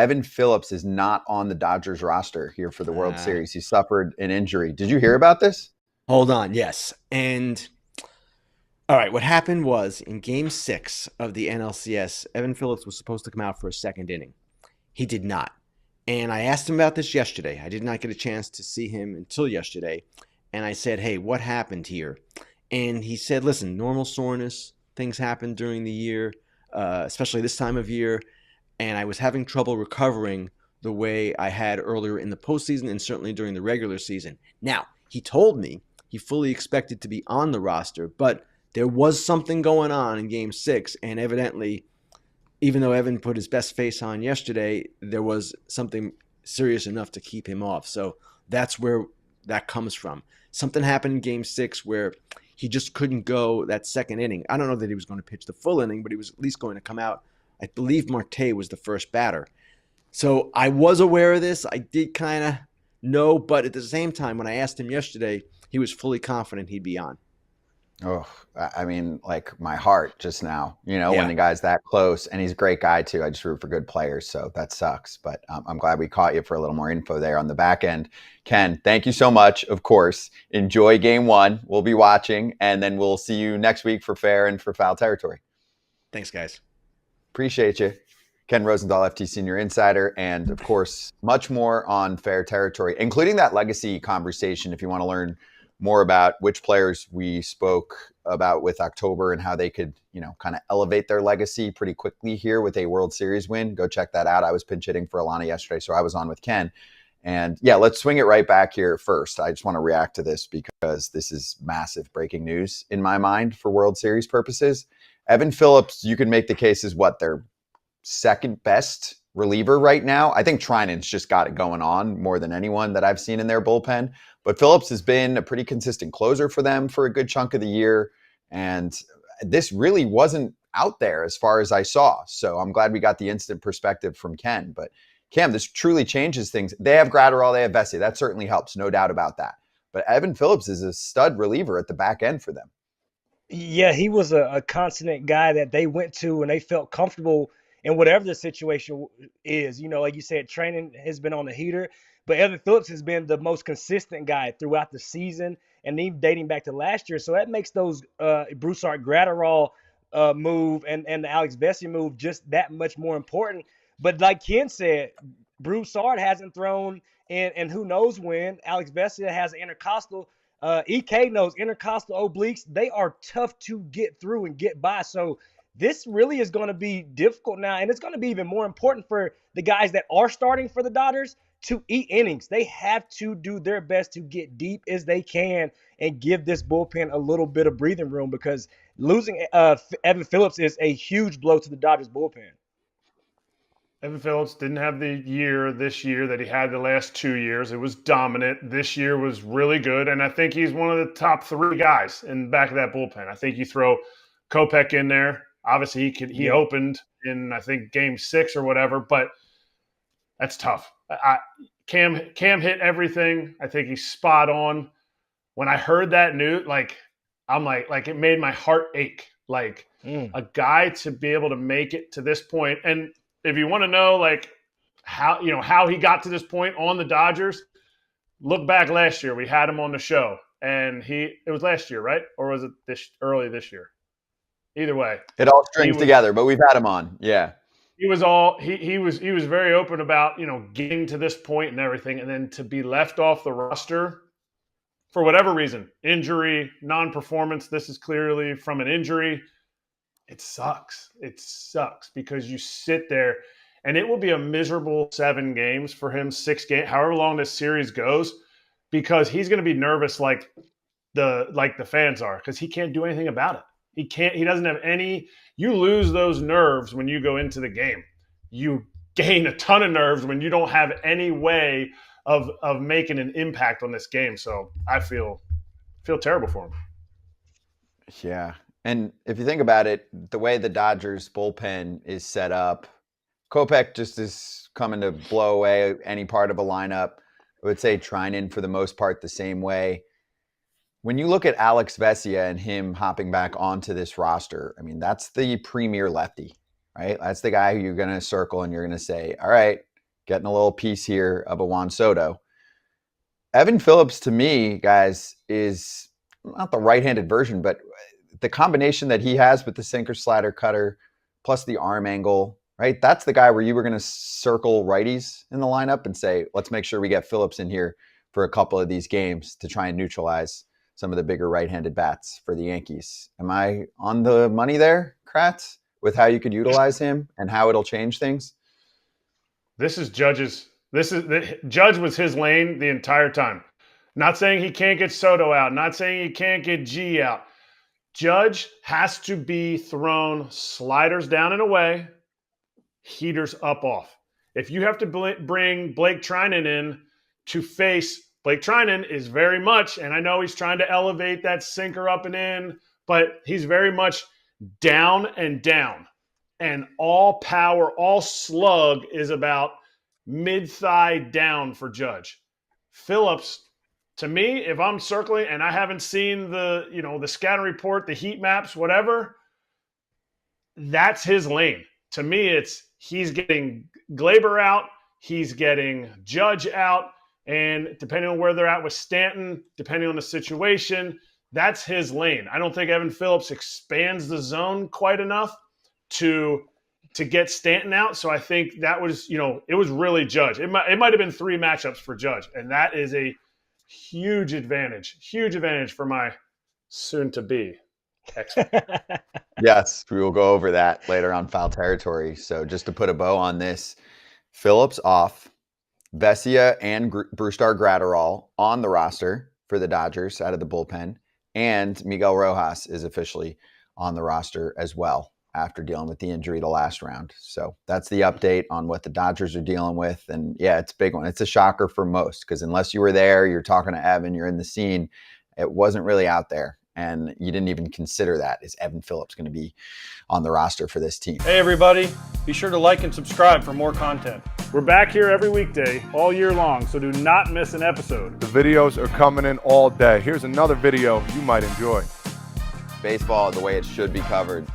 Evan Phillips is not on the Dodgers roster here for the World Series. He suffered an injury. Did you hear about this? Hold on, yes. And all right, what happened was in game 6 of the NLCS, Evan Phillips was supposed to come out for a second inning. He did not. And I asked him about this yesterday. I did not get a chance to see him until yesterday. And I said, "Hey, what happened here?" And he said, "Listen, normal soreness, things happen during the year, especially this time of year. And I was having trouble recovering the way I had earlier in the postseason and certainly during the regular season." Now, he told me he fully expected to be on the roster, but there was something going on in game 6, and evidently, even though Evan put his best face on yesterday, there was something serious enough to keep him off. So that's where that comes from. Something happened in game 6 where he just couldn't go that second inning. I don't know that he was going to pitch the full inning, but he was at least going to come out. I believe Marte was the first batter. So I was aware of this. I did kind of know, but at the same time, when I asked him yesterday, he was fully confident he'd be on. Oh, I mean, like my heart just now, when Yeah. the guy's that close, and he's a great guy too. I just root for good players, so that sucks. But I'm glad we caught you for a little more info there on the back end. Ken, thank you so much. Of course, enjoy game 1. We'll be watching, and then we'll see you next week for fair and for foul territory. Thanks, guys. Appreciate you. Ken Rosenthal, FT Senior Insider, and of course, much more on fair territory, including that legacy conversation. If you want to learn more about which players we spoke about with October and how they could, kind of elevate their legacy pretty quickly here with a World Series win, go check that out. I was pinch hitting for Alana yesterday, so I was on with Ken. And yeah, let's swing it right back here first. I just want to react to this because this is massive breaking news in my mind for World Series purposes. Evan Phillips, you can make the case is what, their second best reliever right now. I think Trinan's just got it going on more than anyone that I've seen in their bullpen. But Phillips has been a pretty consistent closer for them for a good chunk of the year. And this really wasn't out there as far as I saw. So I'm glad we got the instant perspective from Ken. But Cam, this truly changes things. They have Gratterall, they have Vesey. That certainly helps, no doubt about that. But Evan Phillips is a stud reliever at the back end for them. Yeah, he was a constant guy that they went to and they felt comfortable in whatever the situation is. Like you said, training has been on the heater, but Evan Phillips has been the most consistent guy throughout the season and even dating back to last year. So that makes those Broussard Gratterall move and the Alex Vesey move just that much more important. But like Ken said, Broussard hasn't thrown and who knows when. Alex Vesey has an intercostal. EK knows intercostal obliques, they are tough to get through and get by. So this really is going to be difficult now. And it's going to be even more important for the guys that are starting for the Dodgers to eat innings. They have to do their best to get deep as they can and give this bullpen a little bit of breathing room because losing Evan Phillips is a huge blow to the Dodgers bullpen. Evan Phillips didn't have the year this year that he had the last 2 years. It was dominant. This year was really good, and I think he's one of the top 3 guys in the back of that bullpen. I think you throw Kopech in there. Obviously, he opened in, I think, game 6 or whatever, but that's tough. Cam hit everything. I think he's spot on. When I heard that news, I'm like it made my heart ache. A guy to be able to make it to this point, and if you want to know how he got to this point on the Dodgers, look back last year. We had him on the show, and it was last year, right? Or was it early this year? Either way, it all strings together. But we've had him on, yeah. He was very open about getting to this point and everything, and then to be left off the roster for whatever reason, injury, non-performance. This is clearly from an injury. It sucks. It sucks because you sit there and it will be a miserable 7 games for him, 6 games, however long this series goes, because he's going to be nervous like the fans are because he can't do anything about it. He doesn't have any. You lose those nerves when you go into the game. You gain a ton of nerves when you don't have any way of making an impact on this game. So I feel terrible for him. Yeah. And if you think about it, the way the Dodgers bullpen is set up, Kopech just is coming to blow away any part of a lineup. I would say Trinan, for the most part, the same way. When you look at Alex Vesia and him hopping back onto this roster, I mean, that's the premier lefty, right? That's the guy who you're going to circle and you're going to say, all right, getting a little piece here of a Juan Soto. Evan Phillips, to me, guys, is not the right-handed version, but the combination that he has with the sinker, slider, cutter, plus the arm angle, right? That's the guy where you were going to circle righties in the lineup and say, let's make sure we get Phillips in here for a couple of these games to try and neutralize some of the bigger right-handed bats for the Yankees. Am I on the money there, Kratz, with how you could utilize him and how it'll change things? This is Judge's. Judge was his lane the entire time. Not saying he can't get Soto out. Not saying he can't get G out. Judge has to be thrown sliders down and away, heaters up off. If you have to bring Blake Trinan in to face, Blake Trinan is very much, and I know he's trying to elevate that sinker up and in, but he's very much down and down. And all power, all slug is about mid-thigh down for Judge. Phillips, to me, if I'm circling and I haven't seen the scatter report, the heat maps, whatever, that's his lane. To me, it's he's getting Glaber out, he's getting Judge out, and depending on where they're at with Stanton, depending on the situation, that's his lane. I don't think Evan Phillips expands the zone quite enough to get Stanton out. So I think that was, it was really Judge. It might have been 3 matchups for Judge, and that is a huge advantage for my soon-to-be expert. Yes, we will go over that later on Foul Territory. So just to put a bow on this, Phillips off, Vesia and Brusdar Graterol on the roster for the Dodgers out of the bullpen, and Miguel Rojas is officially on the roster as well after dealing with the injury the last round. So that's the update on what the Dodgers are dealing with. And yeah, it's a big one. It's a shocker for most, because unless you were there, you're talking to Evan, you're in the scene, it wasn't really out there. And you didn't even consider that. Is Evan Phillips going to be on the roster for this team? Hey everybody, be sure to like and subscribe for more content. We're back here every weekday, all year long, so do not miss an episode. The videos are coming in all day. Here's another video you might enjoy. Baseball the way it should be covered.